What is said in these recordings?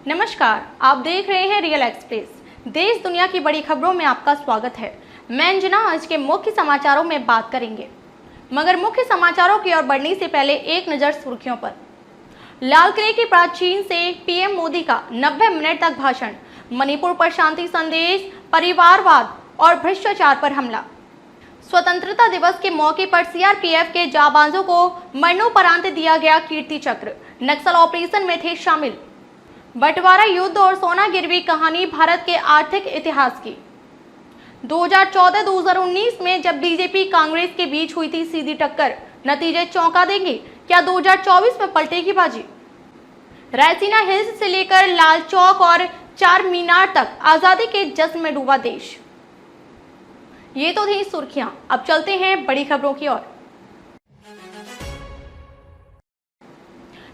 नमस्कार, आप देख रहे हैं रियल एक्सप्रेस। देश दुनिया की बड़ी खबरों में आपका स्वागत है। मैं अंजना आज के मुख्य समाचारों में बात करेंगे, मगर मुख्य समाचारों की ओर बढ़ने से पहले एक नजर सुर्खियों पर। लाल किले की प्राचीन से पीएम मोदी का 90 मिनट तक भाषण, मणिपुर पर शांति संदेश, परिवारवाद और भ्रष्टाचार पर हमला। स्वतंत्रता दिवस के मौके पर सीआरपीएफ के जाबाजों को मरणोपरांत दिया गया कीर्ति चक्र, नक्सल ऑपरेशन में थे शामिल। बंटवारा युद्ध और सोना गिरवी कहानी भारत के आर्थिक इतिहास की। 2014-2019 में जब बीजेपी कांग्रेस के बीच हुई थी सीधी टक्कर, नतीजे चौंका देंगे। क्या 2024 में पलटेगी बाजी? रायसीना हिल्स से लेकर लाल चौक और चार मीनार तक आजादी के जश्न में डूबा देश। ये तो थी सुर्खियां, अब चलते हैं बड़ी खबरों की ओर।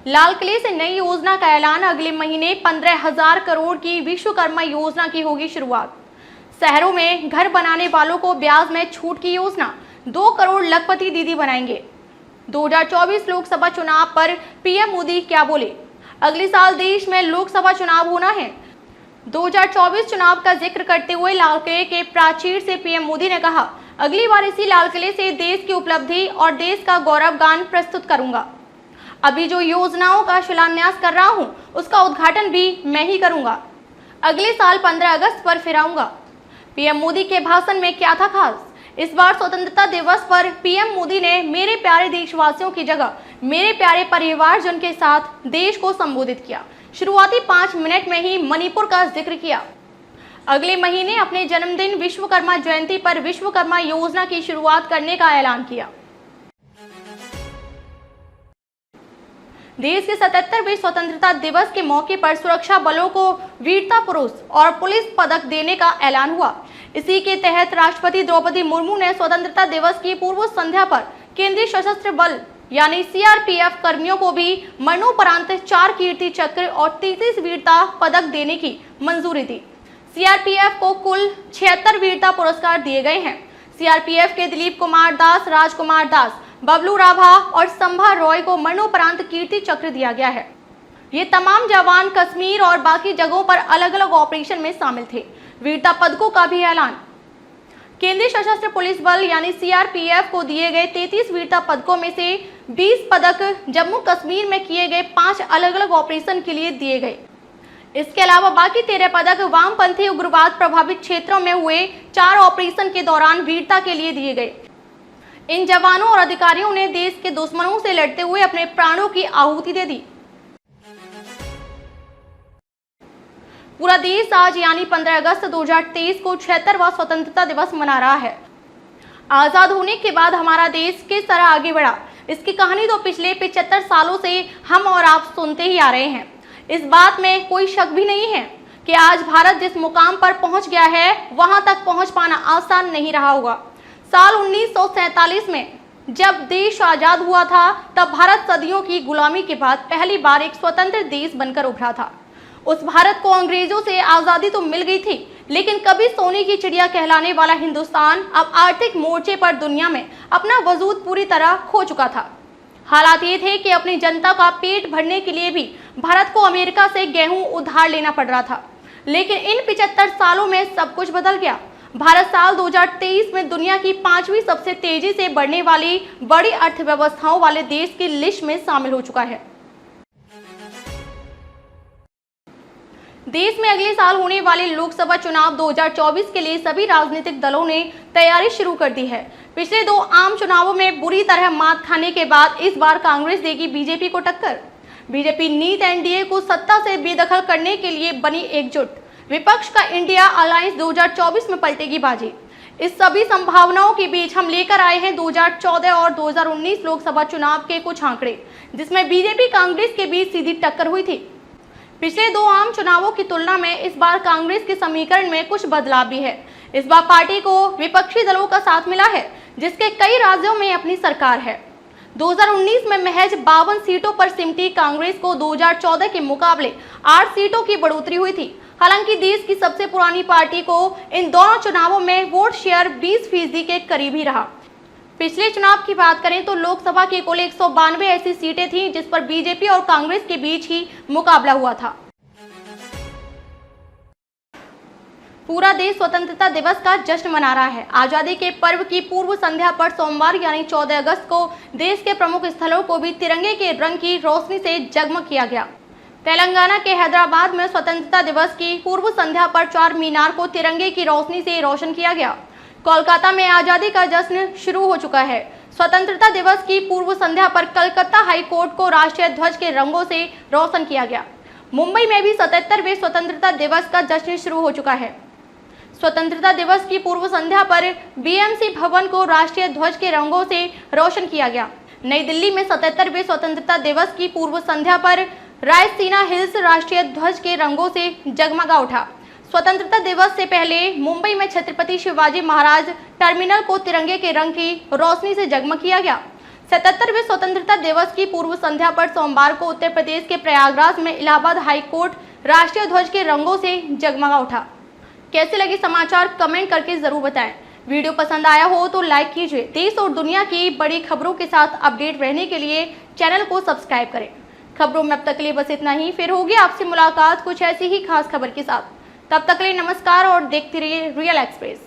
लाल किले से नई योजना का ऐलान, अगले महीने 15,000 करोड़ की विश्वकर्मा योजना की होगी शुरुआत। शहरों में घर बनाने वालों को ब्याज में छूट की योजना, 2 करोड़ लखपति दीदी बनाएंगे। 2024 लोकसभा चुनाव पर पीएम मोदी क्या बोले? अगले साल देश में लोकसभा चुनाव होना है। 2024 चुनाव का जिक्र करते हुए लाल किले के प्राचीर से पीएम मोदी ने कहा, अगली बार इसी लाल किले से देश की उपलब्धि और देश का गौरव गान प्रस्तुत करूंगा। अभी जो योजनाओं का शिलान्यास कर रहा हूं, उसका उद्घाटन भी मैं ही करूंगा। अगले साल 15 अगस्त पर फिर आऊंगा। पीएम मोदी के भाषण में क्या था खास? इस बार स्वतंत्रता दिवस पर पीएम मोदी ने मेरे प्यारे देशवासियों की जगह मेरे प्यारे परिवारजन के साथ देश को संबोधित किया। शुरुआती 5 मिनट में ही मणिपुर का जिक्र किया। अगले महीने अपने जन्मदिन विश्वकर्मा जयंती पर विश्वकर्मा योजना की शुरुआत करने का ऐलान किया। देश के 77वें स्वतंत्रता दिवस के मौके पर सुरक्षा बलों को वीरता पुरुष और पुलिस पदक देने का ऐलान हुआ। इसी के तहत राष्ट्रपति द्रौपदी मुर्मू ने स्वतंत्रता दिवस की पूर्व संध्या पर केंद्रीय सशस्त्र बल यानी सीआरपीएफ कर्मियों को भी मरणोपरांत 4 कीर्ति चक्र और 33 वीरता पदक देने की मंजूरी दी। सीआरपीएफ को कुल 76 वीरता पुरस्कार दिए गए हैं। सीआरपीएफ के दिलीप कुमार दास, राजकुमार दास, बबलू राभा और संभा रॉय को मरणोपरांत कीर्ति चक्र दिया गया है। ये तमाम जवान कश्मीर और बाकी जगहों पर अलग अलग ऑपरेशन में शामिल थे। वीरता पदकों का भी ऐलान। केंद्रीय सशस्त्र पुलिस बल यानी सीआरपीएफ को दिए गए 33 वीरता पदकों में से 20 पदक जम्मू कश्मीर में किए गए 5 अलग अलग ऑपरेशन के लिए दिए गए। इसके अलावा बाकी 13 पदक वामपंथी उग्रवाद प्रभावित क्षेत्रों में हुए 4 ऑपरेशन के दौरान वीरता के लिए दिए गए। इन जवानों और अधिकारियों ने देश के दुश्मनों से लड़ते हुए अपने प्राणों की आहुति दे दी। पूरा देश आज यानी 15 अगस्त 2023 को 76वां स्वतंत्रता दिवस मना रहा है। आजाद होने के बाद हमारा देश किस तरह आगे बढ़ा, इसकी कहानी तो पिछले 75 सालों से हम और आप सुनते ही आ रहे हैं। इस बात में कोई शक भी नहीं है कि आज भारत जिस मुकाम पर पहुंच गया है, वहां तक पहुंच पाना आसान नहीं रहा होगा। साल 1947 में जब देश आजाद हुआ था, तब भारत सदियों की गुलामी के बाद पहली बार एक स्वतंत्र देश बनकर उभरा था। उस भारत को अंग्रेजों से आजादी तो मिल गई थी, लेकिन कभी सोने की चिड़िया कहलाने वाला हिंदुस्तान अब आर्थिक मोर्चे पर दुनिया में अपना वजूद पूरी तरह खो चुका था। हालात ये थे कि अपनी जनता का पेट भरने के लिए भी भारत को अमेरिका से गेहूं उधार लेना पड़ रहा था। लेकिन इन 75 सालों में सब कुछ बदल गया। भारत साल 2023 में दुनिया की 5वीं सबसे तेजी से बढ़ने वाली बड़ी अर्थव्यवस्थाओं वाले देश की लिस्ट में शामिल हो चुका है। देश में अगले साल होने वाले लोकसभा चुनाव 2024 के लिए सभी राजनीतिक दलों ने तैयारी शुरू कर दी है। पिछले 2 आम चुनावों में बुरी तरह मात खाने के बाद इस बार कांग्रेस देगी बीजेपी को टक्कर। बीजेपी नीत एनडीए को सत्ता से बेदखल करने के लिए बनी एकजुट। विपक्ष का इंडिया अलायंस 2024 में पलटेगी बाजी। इस सभी संभावनाओं के बीच हम लेकर आए हैं 2014 और 2019 लोकसभा चुनाव के कुछ आंकड़े, जिसमें बीजेपी कांग्रेस के बीच सीधी टक्कर हुई थी। पिछले 2 आम चुनावों की तुलना में इस बार कांग्रेस के समीकरण में कुछ बदलाव भी है। इस बार पार्टी को विपक्षी दलों का साथ मिला है, जिसके कई राज्यों में अपनी सरकार है। 2019 में महज 52 सीटों पर सिमटी कांग्रेस को 2014 के मुकाबले 8 सीटों की बढ़ोतरी हुई थी। हालांकि देश की सबसे पुरानी पार्टी को इन दोनों चुनावों में वोट शेयर 20% के करीब ही रहा। पिछले चुनाव की बात करें तो लोकसभा की कुल 192 ऐसी सीटें थीं जिस पर बीजेपी और कांग्रेस के बीच ही मुकाबला हुआ था। पूरा देश स्वतंत्रता दिवस का जश्न मना रहा है। आजादी के पर्व की पूर्व संध्या पर सोमवार यानी 14 अगस्त को देश के प्रमुख स्थलों को भी तिरंगे के रंग की रोशनी से जगमग किया गया। तेलंगाना के हैदराबाद में स्वतंत्रता दिवस की पूर्व संध्या पर चार मीनार को तिरंगे की रोशनी से रोशन किया गया। कोलकाता में आजादी का जश्न शुरू हो चुका है। स्वतंत्रता दिवस की पूर्व संध्या पर कलकत्ता हाई कोर्ट को राष्ट्रीय ध्वज के रंगों से रोशन किया गया। मुंबई में भी 77वें स्वतंत्रता दिवस का जश्न शुरू हो चुका है। स्वतंत्रता दिवस की पूर्व संध्या पर बीएमसी भवन को राष्ट्रीय ध्वज के रंगों से रोशन किया गया। नई दिल्ली में 77वें स्वतंत्रता दिवस की पूर्व संध्या पर रायसीना हिल्स राष्ट्रीय ध्वज के रंगों से जगमगा उठा। स्वतंत्रता दिवस से पहले मुंबई में छत्रपति शिवाजी महाराज टर्मिनल को तिरंगे के रंग की रोशनी से जगमग किया गया। 77वें स्वतंत्रता दिवस की पूर्व संध्या पर सोमवार को उत्तर प्रदेश के प्रयागराज में इलाहाबाद हाई कोर्ट राष्ट्रीय ध्वज के रंगों से जगमगा उठा। कैसे लगे समाचार कमेंट करके जरूर बताएं। वीडियो पसंद आया हो तो लाइक कीजिए। देश और दुनिया की बड़ी खबरों के साथ अपडेट रहने के लिए चैनल को सब्सक्राइब करें। खबरों में अब तक के लिए बस इतना ही। फिर होगी आपसे मुलाकात कुछ ऐसी ही खास खबर के साथ। तब तक के लिए नमस्कार और देखते रहिए रियल एक्सप्रेस।